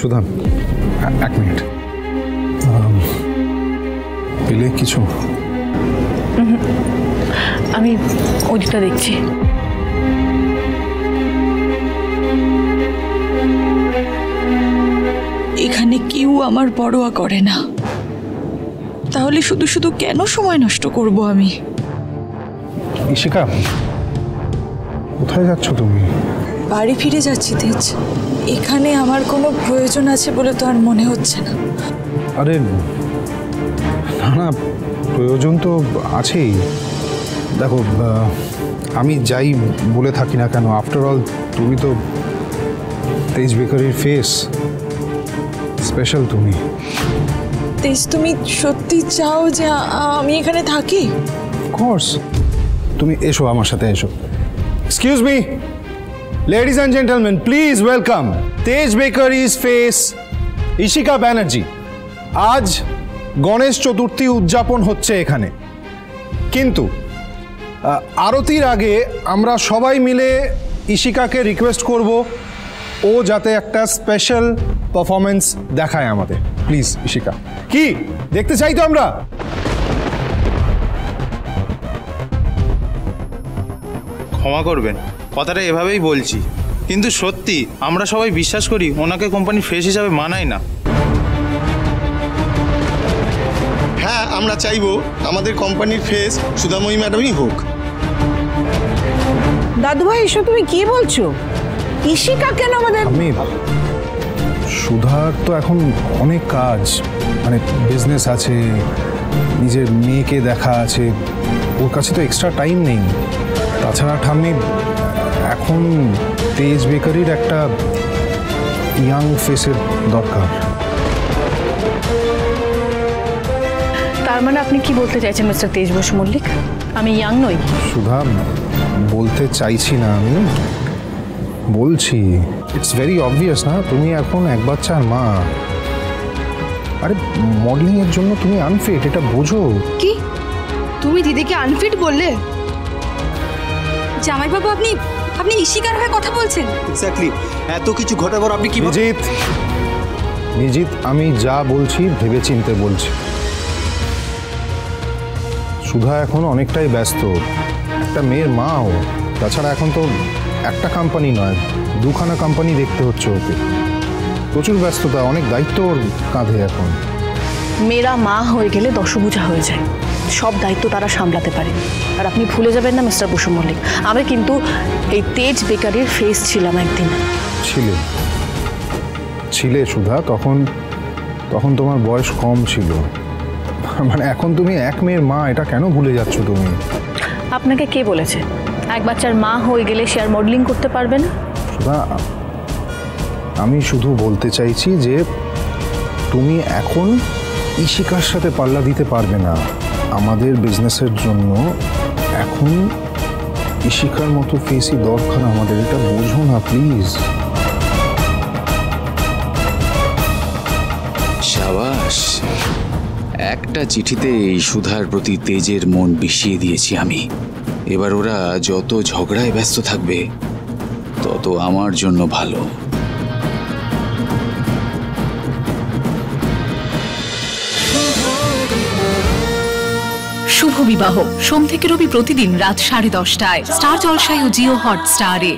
সুধা, এক মিনিট। পেলে কিছু? আমি ওদিকটা দেখছি। এখানে কেউ আমার পরোয়া করে না, তাহলে শুধু শুধু কেন সময় নষ্ট করব আমি? ইশিকা, কোথায় যাচ্ছ তুমি? বাড়ি ফিরে যাচ্ছি তেজ। এখানে আমার কোনো প্রয়োজন আছে বলে তো আর মনে হচ্ছে না। আরে না না, প্রয়োজন তো আছেই। দেখো, আমি যাই বলে থাকি না কেন, আফটার অল তুমি তো তেজ বেকারির ফেস, স্পেশাল তুমি। তেজ, তুমি সত্যি চাও যে আমি এখানে থাকি? অফকোর্স। তুমি এসো, আমার সাথে এসো। Excuse me, ladies and gentleman, please welcome তেজ বেকারিজ ফেস ইশিকা ব্যানার্জি। আজ গণেশ চতুর্থী উদযাপন হচ্ছে এখানে, কিন্তু আরতির আগে আমরা সবাই মিলে ইশিকাকে রিকোয়েস্ট করব ও যাতে একটা স্পেশাল পারফরমেন্স দেখায় আমাদের। প্লিজ ইশিকা, কি দেখতে চাই তো আমরা। ক্ষমা করবেন, কথাটা এভাবেই বলছি, কিন্তু সত্যি আমরা সবাই বিশ্বাস করি ওনাকে কোম্পানির ফেস হিসাবে মানায় না। হ্যাঁ, আমরা চাইবো আমাদের কোম্পানির ফেস সুধাময়ী ম্যাডামই হোক। দাদুভাই, এসব তুমি কি বলছো? ইশিকা কেন আমাদের? আমি সুধার তো এখন অনেক কাজ, মানে বিজনেস আছে, নিজের মেয়েকে দেখা আছে, ওর কাছে তো এক্সট্রা টাইম নেই। তাছাড়া ঠাম্মি, এখন তেজ বেকারির একটা ইয়াং ফেসের দরকার। তার মানে আপনি কি বলতে চাইছেন মিস্টার তেজ বসু মল্লিক, আমি ইয়াং নই? সুধা, বলতে চাইছি না, আমি বলছি ইটস ভেরি অবভিয়াস না, তুমি এখন এক বাচ্চার মা। আরে মডেলিং এর জন্য তুমি আনফিট, এটা বোঝো। কি তুমি দিদিকে আনফিট বললে? জামাইবাবু, আপনি ইশিকার হয়ে কথা বলছেন? এক্স্যাক্টলি, এত কিছু ঘটার পর আপনি কি? নিজিত, আমি যা বলছি ভেবে চিনতে বলছি। সুধা এখন অনেকটাই ব্যস্ত, একটা মেয়ের মাও। তাছাড়া এখন তো একটা কোম্পানি নয়, দুখানা কোম্পানি দেখতে হচ্ছে ওকে। প্রচুর ব্যস্ততা, অনেক দায়িত্ব ওর কাঁধে এখন। মেয়েরা মা হয়ে গেলে দশভুজা হয়ে যায়, সব দায়িত্ব তারা সামলাতে পারে। আর আপনি ভুলে যাবেন না মিস্টার বসু মল্লিক, আমি কিন্তু এই তেজ বেকারির ফেস ছিলাম একদিন। ছিলে সুধা, তখন তোমার বয়স কম ছিল, মানে এখন তুমি এক মেয়ের মা, এটা কেন ভুলে যাচ্ছ তুমি? আপনাকে কে বলেছে এক বাচ্চার মা হয়ে গেলে সে আর মডেলিং করতে পারবে না? সুধা, আমি শুধু বলতে চাইছি যে তুমি এখন ইশিকার সাথে পাল্লা দিতে পারবে না। আমাদের বিজনেসের জন্য এখন ইশিকার মতো ফেসই দরকার আমাদের, এটা বোঝো না প্লিজ। শাবাশ, একটা চিঠিতে এই সুধার প্রতি তেজের মন বিষিয়ে দিয়েছি আমি। এবার ওরা যত ঝগড়ায় ব্যস্ত থাকবে তত আমার জন্য ভালো। শুভ বিবাহ সোম থেকে রবি প্রতিদিন রাত 10:30টায় স্টার জলসায় ও জিও হটস্টারে।